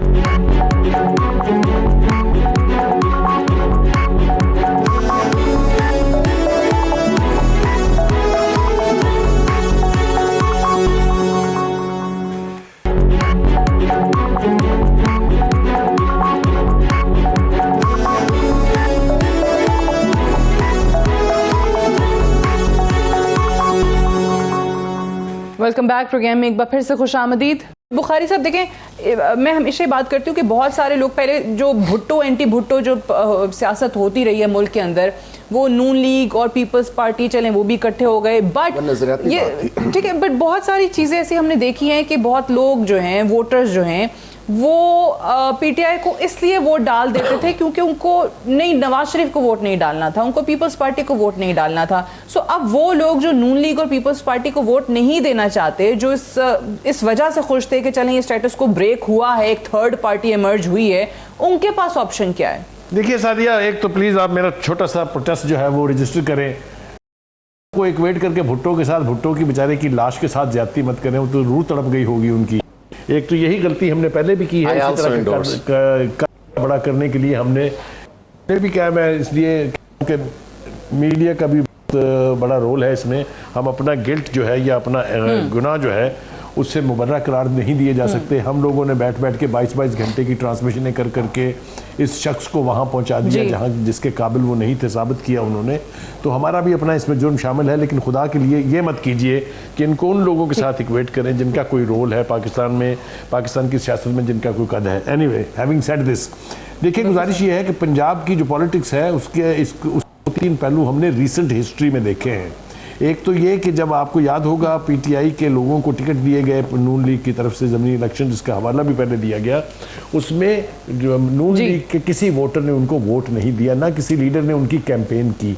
Welcome back programme में एक बार फिर से खुश आमदीद। बुखारी साहब देखें, मैं हमेशा बात करती हूँ कि बहुत सारे लोग पहले जो भुट्टो एंटी भुट्टो जो सियासत होती रही है मुल्क के अंदर, वो नून लीग और पीपल्स पार्टी चलें वो भी इकट्ठे हो गए, बट ये ठीक है, बट बहुत सारी चीज़ें ऐसी हमने देखी हैं कि बहुत लोग जो हैं, वोटर्स जो हैं, वो पीटीआई को इसलिए वोट डाल देते थे क्योंकि उनको नहीं, नवाज शरीफ को वोट नहीं डालना था, उनको पीपल्स पार्टी को वोट नहीं डालना था। सो अब वो लोग जो नून लीग और पीपल्स पार्टी को वोट नहीं देना चाहते, जो इस वजह से खुश थे कि चलें ये स्टेटस को ब्रेक हुआ है, एक थर्ड पार्टी इमर्ज हुई है, उनके पास ऑप्शन क्या है? देखिए सादिया, एक तो प्लीज आप मेरा छोटा सा प्रोटेस्ट जो है वो रजिस्टर करें, को इक्वेट करके भुट्टो के साथ, भुट्टो की बेचारे की लाश के साथ ज्यादती मत करें, वो तो रूह तड़प गई होगी उनकी। एक तो यही गलती हमने पहले भी की है, इसी तरह बड़ा करने के लिए हमने भी क्या, मैं इसलिए कि मीडिया का भी बड़ा रोल है इसमें, हम अपना गिल्ट जो है या अपना गुनाह जो है उससे मुबर्रा करार नहीं दिए जा सकते। हम लोगों ने बैठ बैठ के 22-22 घंटे की ट्रांसमिशनें कर करके इस शख्स को वहाँ पहुँचा दिया जहाँ जिसके काबिल वो नहीं थे, साबित किया उन्होंने। तो हमारा भी अपना इसमें जुर्म शामिल है, लेकिन खुदा के लिए ये मत कीजिए कि इनको उन लोगों के साथ इक्वेट करें जिनका कोई रोल है पाकिस्तान में, पाकिस्तान की सियासत में जिनका कोई कद है। एनीवे, हैविंग सेड दिस, देखिए गुजारिश ये है कि पंजाब की जो पॉलिटिक्स है उसके 3 पहलू हमने रिसेंट हिस्ट्री में देखे हैं। एक तो ये कि जब आपको याद होगा पीटीआई के लोगों को टिकट दिए गए नून लीग की तरफ से ज़मीनी इलेक्शन, जिसका हवाला भी पहले दिया गया, उसमें जो नून लीग के किसी वोटर ने उनको वोट नहीं दिया, ना किसी लीडर ने उनकी कैंपेन की,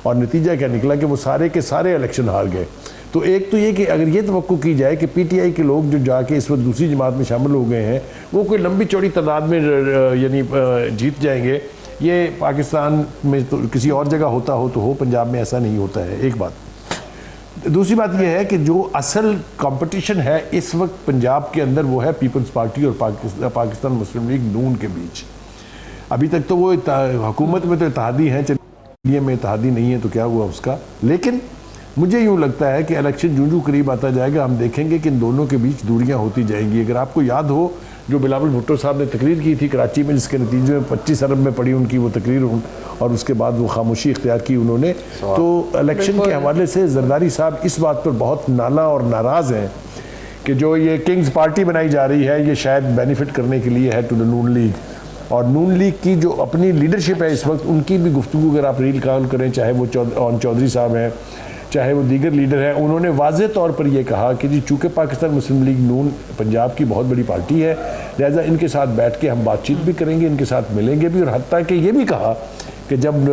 और नतीजा क्या निकला कि वो सारे के सारे इलेक्शन हार गए। तो एक तो ये कि अगर ये तवक्को की जाए कि पीटीआई के लोग जो जाके इस वक्त दूसरी जमात में शामिल हो गए हैं वो कोई लंबी चौड़ी तादाद में यानी जीत जाएंगे, ये पाकिस्तान में तो किसी और जगह होता हो तो हो, पंजाब में ऐसा नहीं होता है। एक बात। दूसरी बात यह है कि जो असल कंपटीशन है इस वक्त पंजाब के अंदर वो है पीपल्स पार्टी और पाकिस्तान मुस्लिम लीग नून के बीच। अभी तक तो वो हुकूमत में तो इत्तेहादी हैं, चलिए में इत्तेहादी नहीं है तो क्या हुआ उसका, लेकिन मुझे यूँ लगता है कि इलेक्शन जूं करीब आता जाएगा हम देखेंगे कि इन दोनों के बीच दूरियां होती जाएंगी। अगर आपको याद हो जो बिलावल भुट्टो साहब ने तकरीर की थी कराची में, जिसके नतीजे में 25 अरब में पड़ी उनकी वो तकरीर, और उसके बाद वो खामोशी इख्तियार की उन्होंने, तो इलेक्शन के हवाले से जरदारी साहब इस बात पर बहुत नाला और नाराज़ हैं कि जो ये किंग्स पार्टी बनाई जा रही है ये शायद बेनिफिट करने के लिए है टू द नून लीग, और नून लीग की जो अपनी लीडरशिप है इस वक्त उनकी भी गुफ्तगू अगर आप रील कॉल करें, चाहे वो चौधरी साहब हैं चाहे वो दीगर लीडर हैं, उन्होंने वाज़े तौर पर यह कहा कि जी चूँकि पाकिस्तान मुस्लिम लीग नून पंजाब की बहुत बड़ी पार्टी है, लिहाजा इनके साथ बैठ के हम बातचीत भी करेंगे, इनके साथ मिलेंगे भी, और हत्ता कि ये भी कहा कि जब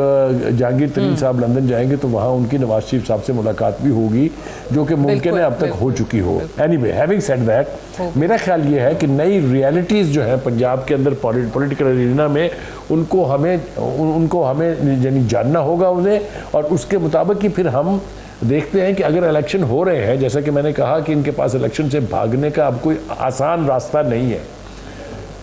जहांगीर तरीन साहब लंदन जाएंगे तो वहाँ उनकी नवाज शरीफ साहब से मुलाकात भी होगी, जो कि मुमकिन है अब तक हो चुकी हो। एनीवे, हैविंग सेड दैट, मेरा ख्याल ये है कि नई रियलिटीज़ जो है पंजाब के अंदर पॉलिटिकल एरिना में उनको हमें यानी जानना होगा उन्हें, और उसके मुताबिक ही फिर हम देखते हैं कि अगर इलेक्शन हो रहे हैं, जैसा कि मैंने कहा कि इनके पास इलेक्शन से भागने का अब कोई आसान रास्ता नहीं है,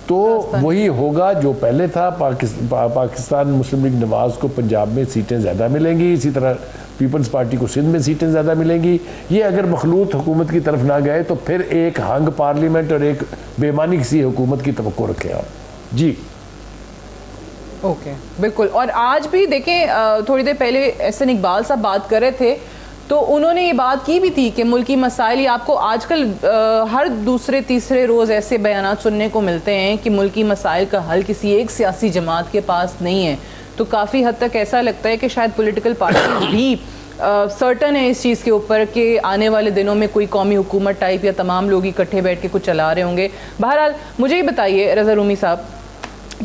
तो वही होगा जो पहले था। पाकिस्तान मुस्लिम लीग नवाज को पंजाब में सीटें ज़्यादा मिलेंगी, इसी तरह पीपल्स पार्टी को सिंध में सीटें ज़्यादा मिलेंगी। ये अगर मखलूत हुकूमत की तरफ ना गए तो फिर एक हंग पार्लियामेंट और एक बेमानी किसी हुकूमत की तवक्को रखें आप जी। ओके बिल्कुल। और आज भी देखें, थोड़ी देर पहले एहसन इकबाल साहब बात कर रहे थे तो उन्होंने ये बात की भी थी कि मुल्की मसाइल, ये आपको आजकल हर दूसरे तीसरे रोज़ ऐसे बयानात सुनने को मिलते हैं कि मुल्की मसाइल का हल किसी एक सियासी जमात के पास नहीं है। तो काफ़ी हद तक ऐसा लगता है कि शायद पॉलिटिकल पार्टी भी सर्टन है इस चीज़ के ऊपर कि आने वाले दिनों में कोई कौमी हुकूमत टाइप या तमाम लोग इकट्ठे बैठ के कुछ चला रहे होंगे। बहरहाल मुझे ये बताइए रज़ा रूमी साहब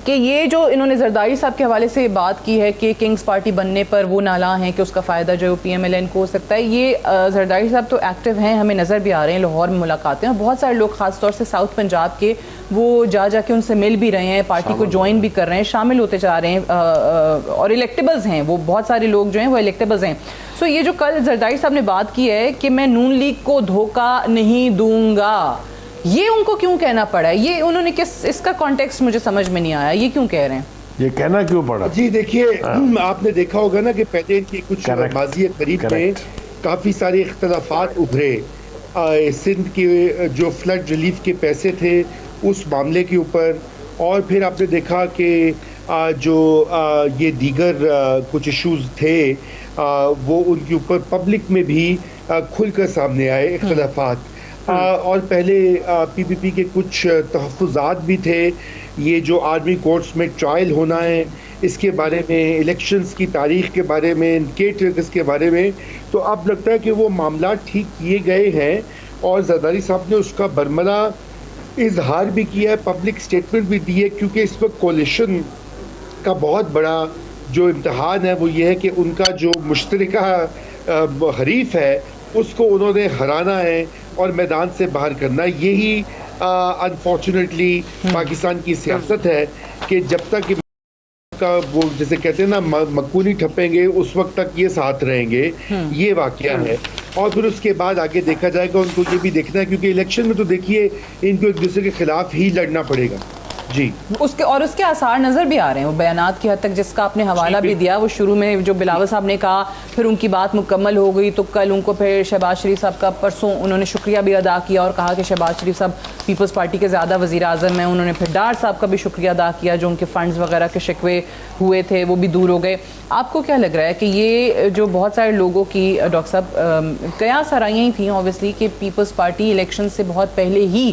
कि ये जो इन्होंने जरदारी साहब के हवाले से बात की है कि किंग्स पार्टी बनने पर वो नाला हैं कि उसका फ़ायदा जो है PMLN को हो सकता है, ये जरदारी साहब तो एक्टिव हैं, हमें नज़र भी आ रहे हैं, लाहौर में मुलाकातें, और बहुत सारे लोग ख़ास तौर से साउथ पंजाब के वो जाके उनसे मिल भी रहे हैं, पार्टी को ज्वाइन भी कर रहे हैं, शामिल होते जा रहे हैं और इलेक्टेबल्स हैं वो, बहुत सारे लोग जो हैं वो इलेक्टेबल्स हैं। सो ये जो कल जरदारी साहब ने बात की है कि मैं नून लीग को धोखा नहीं दूंगा, ये उनको क्यों कहना पड़ा है? ये उन्होंने किस, इसका कॉन्टेक्स्ट मुझे समझ में नहीं आया, ये क्यों कह रहे हैं? ये कहना क्यों पड़ा? जी देखिए, आपने देखा होगा ना कि पहले इनकी कुछ माजी करीब में काफ़ी सारे इख्तलाफात उभरे, सिंध के जो फ्लड रिलीफ के पैसे थे उस मामले के ऊपर, और फिर आपने देखा कि जो ये दीगर कुछ इश्यूज थे वो उनके ऊपर पब्लिक में भी खुलकर सामने आए इख्तलाफात। और पहले PPP के कुछ तहफ़्फ़ुज़ात भी थे, ये जो आर्मी कोर्ट्स में ट्रायल होना है इसके बारे में, इलेक्शंस की तारीख के बारे में, केयरटेकर्स के बारे में, तो अब लगता है कि वो मामला ठीक किए गए हैं और जरदारी साहब ने उसका बरमला इजहार भी किया है, पब्लिक स्टेटमेंट भी दी है, क्योंकि इस वक्त कोलिशन का बहुत बड़ा जो इम्तहान है वो ये है कि उनका जो मुश्तरका हरीफ है उसको उन्होंने हराना है और मैदान से बाहर करना। यही अनफॉर्चुनेटली पाकिस्तान की सियासत है कि जब तक का वो जैसे कहते हैं ना मक्कू नहीं ठपेंगे उस वक्त तक ये साथ रहेंगे, ये वाकया है। और फिर उसके बाद आगे देखा जाएगा, उनको ये भी देखना है क्योंकि इलेक्शन में तो देखिए इनको एक दूसरे के खिलाफ ही लड़ना पड़ेगा जी। उसके आसार नज़र भी आ रहे हैं वो बयानात की हद तक, जिसका आपने हवाला भी दिया। वो शुरू में जो बिलावल साहब ने कहा, फिर उनकी बात मुकम्मल हो गई तो कल उनको फिर शहबाज शरीफ साहब का परसों उन्होंने शुक्रिया भी अदा किया और कहा कि शहबाज शरीफ साहब पीपल्स पार्टी के ज़्यादा वज़ीर आज़म हैं। उन्होंने फिर डार साहब का भी शुक्रिया अदा किया, जो उनके फ़ंड्स वगैरह के शिकवे हुए थे वो भी दूर हो गए। आपको क्या लग रहा है कि ये जो बहुत सारे लोगों की डॉक्टर साहब कयास आराइयाँ ही थी ऑब्वियसली कि पीपल्स पार्टी इलेक्शन से बहुत पहले ही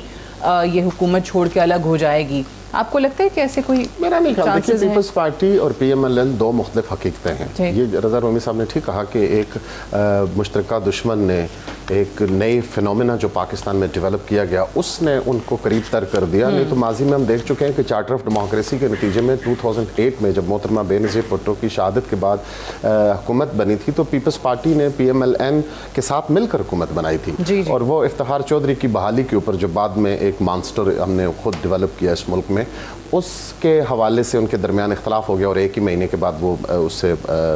ये हुकूमत छोड़ के अलग हो जाएगी, आपको लगता है कि ऐसे कोई? मेरा नहीं ख्याल। देखिए, पीपल्स पार्टी और PMLN दो मुख्तलिफ हकीकतें हैं। ये रज़ा रूमी साहब ने ठीक कहा कि एक मुश्तरका दुश्मन ने एक नई फिनोमेना जो पाकिस्तान में डेवलप किया गया उसने उनको करीब तर कर दिया। नहीं तो माजी में हम देख चुके हैं कि चार्टर ऑफ डेमोक्रेसी के नतीजे में 2008 में जब मोहतरमा बेनज़ीर भुट्टो की शहादत के बाद हुकूमत बनी थी तो पीपल्स पार्टी ने PMLN के साथ मिलकर हुकूमत बनाई थी जी। और वो इफ्तिखार चौधरी की बहाली के ऊपर जो बाद में एक मॉन्स्टर हमने खुद डेवलप किया इस मुल्क में, उसके हवाले से उनके दरमियान इख्तलाफ हो गया और एक ही महीने के बाद वो उससे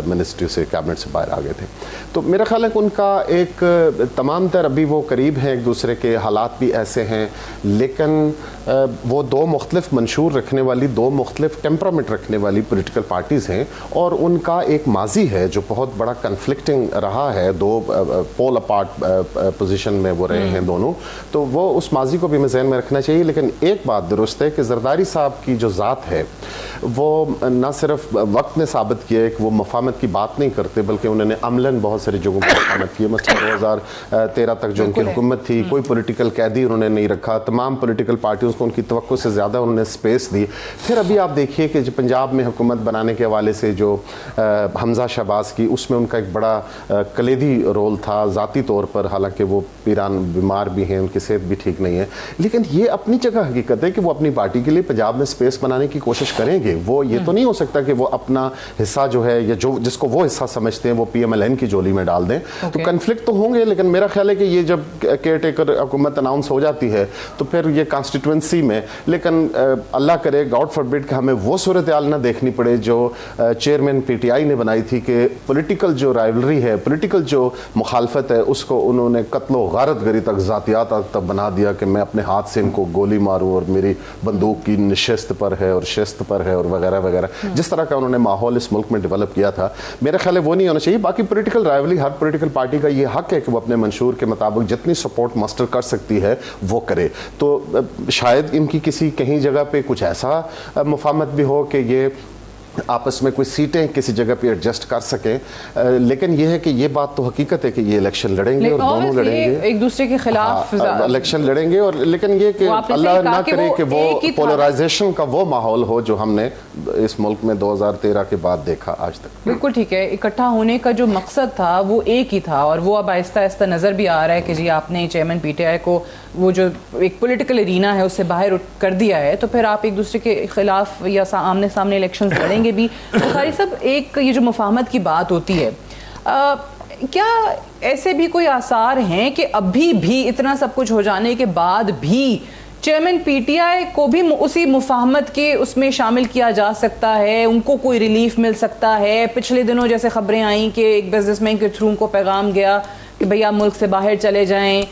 मिनिस्ट्री से कैबिनेट से बाहर आ गए थे। तो मेरा ख्याल है कि उनका एक तमाम तर अभी वो करीब हैं एक दूसरे के, हालात भी ऐसे हैं, लेकिन वो दो मुख्तलिफ मंशूर रखने वाली, दो मुख्तलिफ टेम्परामेंट रखने वाली पॉलिटिकल पार्टीज़ हैं और उनका एक माजी है जो बहुत बड़ा कन्फ्लिक्टिंग रहा है। दो पोल अपार्ट पोजीशन में वो रहे हैं दोनों, तो वो उस माजी को भी हमें ज़हन में रखना चाहिए। लेकिन एक बात दुरुस्त है कि जरदारी साहब की जो ज़ात है वो न सिर्फ वक्त ने साबित किया है कि वो मफामत की बात नहीं करते, बल्कि उन्होंने अमलन बहुत सारी जगहों पर मफामत की है। मसलन 2013 तक जो उनकी हुकूमत थी कोई पॉलिटिकल कैदी उन्होंने नहीं रखा, तमाम पॉलिटिकल पार्टियों को उनकी तवक्को से ज़्यादा उन्होंने स्पेस दी। फिर अभी आप देखिए कि जो पंजाब में हुकूमत बनाने के हवाले से जो हमजा शहबाज की, उसमें उनका एक बड़ा कलीदी रोल था ज़ाती तौर पर, हालांकि वो पीरान बीमार भी हैं, उनकी सेहत भी ठीक नहीं है, लेकिन ये अपनी जगह हकीकत है कि वो अपनी पार्टी के लिए पंजाब में स्पेस बनाने की कोशिश करेंगे। वो ये तो नहीं हो सकता कि वो अपना हिस्सा जो है या जो जिसको वो हिस्सा समझते हैं वो PMLN की जोली में डाल दें। तो कन्फ्लिक्ट तो होंगे, लेकिन मेरा ख्याल है कि ये जब केयर टेकर हुकूमत अनाउंस हो जाती है तो फिर ये कॉन्स्टिट्यूंसी में, लेकिन अल्लाह करे गॉड फॉरबिड कि हमें वो सूरत हाल ना देखनी पड़े जो चेयरमैन PTI ने बनाई थी कि पॉलिटिकल जो राइवलरी है, पॉलिटिकल जो मुखालफत है, उसको उन्होंने कत्लो गारतगरी तक, ज़ातियात तक बना दिया कि मैं अपने हाथ से इनको गोली मारूं और मेरी बंदूक की निशस्त पर है और शिस्त पर है और वगैरह वगैरह। जिस तरह का उन्होंने माहौल इस मुल्क में डेवलप किया था, मेरा ख्याल है वो नहीं होना चाहिए। बाकी पॉलिटिकल राइवलरी हर पॉलिटिकल पार्टी का ये हक है कि वो अपने मंशूर के मुताबिक जितनी सपोर्ट मस्टर कर सकती है वो करे। तो शायद इनकी किसी कहीं जगह पे कुछ ऐसा मुफाहमत भी हो कि ये आपस में कोई सीटें किसी जगह पे एडजस्ट कर सकें, लेकिन यह है कि ये बात तो हकीकत है कि ये इलेक्शन लड़ेंगे और दोनों लड़ेंगे, एक दूसरे के खिलाफ इलेक्शन लड़ेंगे। और लेकिन ये कि अल्लाह ना करे कि वो पोलराइजेशन का वो माहौल हो जो हमने इस मुल्क में 2013 के बाद देखा आज तक। बिल्कुल ठीक है, इकट्ठा होने का जो मकसद था वो एक ही था, और वो अब आहिस्ता आहिस्ता नज़र भी आ रहा है कि जी आपने चेयरमैन PTI को वो जो एक पॉलिटिकल एरिना है उससे बाहर कर दिया है, तो फिर आप एक दूसरे के खिलाफ या आमने सामने इलेक्शंस लड़ेंगे भी। बुखारी साहब, एक ये जो मुफाहमत की बात होती है, क्या ऐसे भी कोई आसार हैं कि अभी भी इतना सब कुछ हो जाने के बाद भी चेयरमैन PTI को भी उसी मुफाहमत के उसमें शामिल किया जा सकता है, उनको कोई रिलीफ मिल सकता है? पिछले दिनों जैसे खबरें आई कि एक बिजनेसमैन के थ्रू उनको पैगाम गया कि भैया मुल्क से बाहर चले जाएं,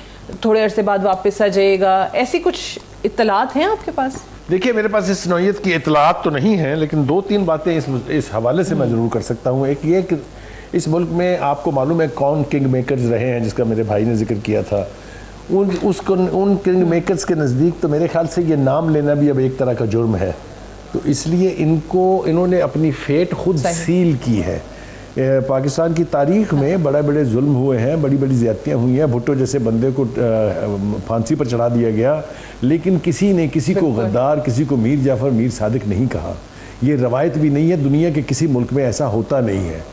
थोड़े अरसे बाद वापस आ जाएगा, ऐसी कुछ इत्तलात हैं आपके पास? देखिए, मेरे पास इस नौइयत की इतलात तो नहीं है, लेकिन 2-3 बातें इस हवाले से मैं ज़रूर कर सकता हूँ। एक ये कि इस मुल्क में आपको मालूम है कौन किंग मेकर्स रहे हैं, जिसका मेरे भाई ने जिक्र किया था। उन किंग मेकर्स के नज़दीक तो मेरे ख्याल से ये नाम लेना भी अब एक तरह का जुर्म है, तो इसलिए इन्होंने अपनी फेट खुद सील की है। पाकिस्तान की तारीख में बड़े बड़े जुल्म हुए हैं, बड़ी बड़ी ज़्यादतियाँ हुई हैं। भुट्टो जैसे बंदे को फांसी पर चढ़ा दिया गया, लेकिन किसी ने किसी को गद्दार, किसी को मीर जाफ़र, मीर सादिक नहीं कहा। ये रवायत भी नहीं है, दुनिया के किसी मुल्क में ऐसा होता नहीं है।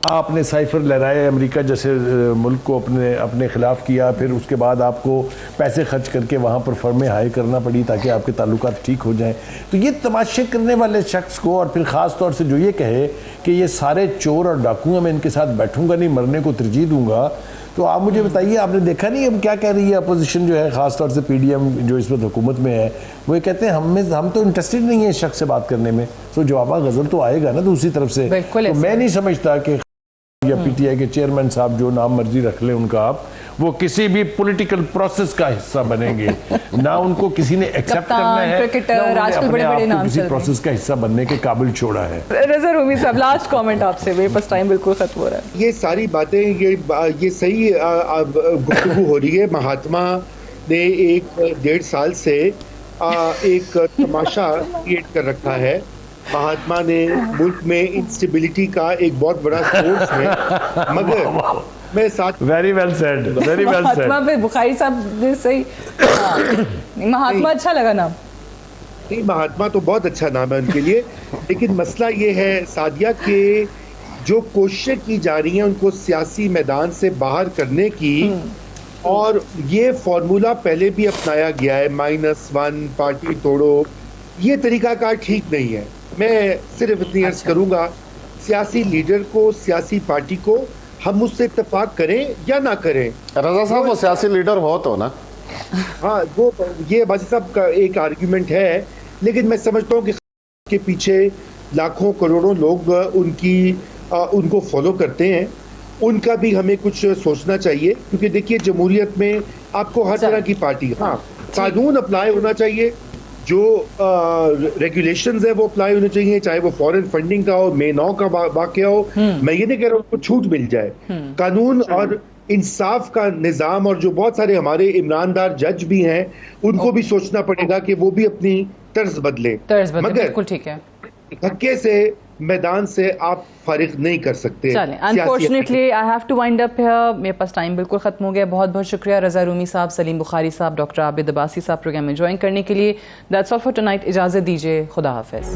आपने साइफर लहराए, अमेरिका जैसे मुल्क को अपने ख़िलाफ़ किया, फिर उसके बाद आपको पैसे खर्च करके वहाँ पर फर्में हायर करना पड़ी ताकि आपके ताल्लुकात ठीक हो जाएं। तो ये तमाशे करने वाले शख्स को, और फिर ख़ास तौर से जो ये कहे कि ये सारे चोर और डाकू, मैं इनके साथ बैठूंगा नहीं, मरने को तरजीह दूंगा, तो आप मुझे बताइए, आपने देखा नहीं अब क्या कह रही है अपोजिशन जो है, ख़ास तौर से PDM जो इस वक्त हुकूमत में है, वो ये कहते हैं हम तो इंटरेस्टेड नहीं है इस शख्स से बात करने में। तो जवाब गज़ल तो आएगा ना दूसरी तरफ से। तो मैं नहीं समझता कि या PTI के चेयरमैन साहब जो नाम मर्जी रख ले उनका, आप वो किसी भी पॉलिटिकल प्रोसेस का हिस्सा बनेंगे ना, उनको किसी ने एक्सेप्ट करना है, क्रिकेटर, आजकल बड़े बड़े नाम किसी प्रोसेस का हिस्सा बनने के काबिल छोड़ा है। रज़ा रूमी साहब, लास्ट कमेंट आपसे, मेरे पास टाइम बिल्कुल खत्म हो रहा है। ये सारी बातें ये सही गुफ्तगू हो रही है। महात्मा ने 1-1.5 साल से एक तमाशा क्रिएट कर रखा है। महात्मा ने मुल्क में इंस्टेबिलिटी का एक बहुत बड़ा सोर्स है, मगर मैं साथ very well said, very well said. Mahatma पे बुखारी साहब ने सही, महात्मा अच्छा लगा नाम? नहीं, महात्मा तो बहुत अच्छा नाम है उनके लिए, लेकिन मसला ये है सादिया के जो कोशिशें की जा रही हैं उनको सियासी मैदान से बाहर करने की, और ये फार्मूला पहले भी अपनाया गया है, -1 पार्टी तोड़ो, ये तरीकाकार ठीक नहीं है। मैं सिर्फ इतनी अर्ज करूंगा, सियासी लीडर को, सियासी पार्टी को, हम उससे इत्तेफाक करें या ना करें। रजा साहब, वो सियासी लीडर हो तो ना, हाँ, वो ये बाजी साहब का एक आर्ग्यूमेंट है, लेकिन मैं समझता हूँ कि के पीछे लाखों करोड़ों लोग उनको फॉलो करते हैं, उनका भी हमें कुछ सोचना चाहिए। क्योंकि देखिए, जमहूरियत में आपको हर तरह की पार्टी, हाँ, कानून अप्लाई होना चाहिए, जो रेगुलेशंस है वो अप्लाई होने चाहिए, चाहे वो फॉरेन फंडिंग का हो, मे 9 का वाकया हो। मैं ये नहीं कह रहा हूँ उनको छूट मिल जाए, कानून और इंसाफ का निज़ाम, और जो बहुत सारे हमारे ईमानदार जज भी हैं, उनको भी सोचना पड़ेगा कि वो भी अपनी तर्ज बदले। मगर बिल्कुल ठीक है, धक्के से मैदान से आप फारिग नहीं कर सकते। Unfortunately I have to wind up here, मेरे पास टाइम बिल्कुल खत्म हो गया। बहुत बहुत शुक्रिया रज़ा रूमी साहब, सलीम बुखारी साहब, डॉक्टर आबिद अब्बासी साहब प्रोग्राम में ज्वाइन करने के लिए। दैट्स ऑल फॉर टुनाइट, इजाज़त दीजिए, खुदा हाफिज़।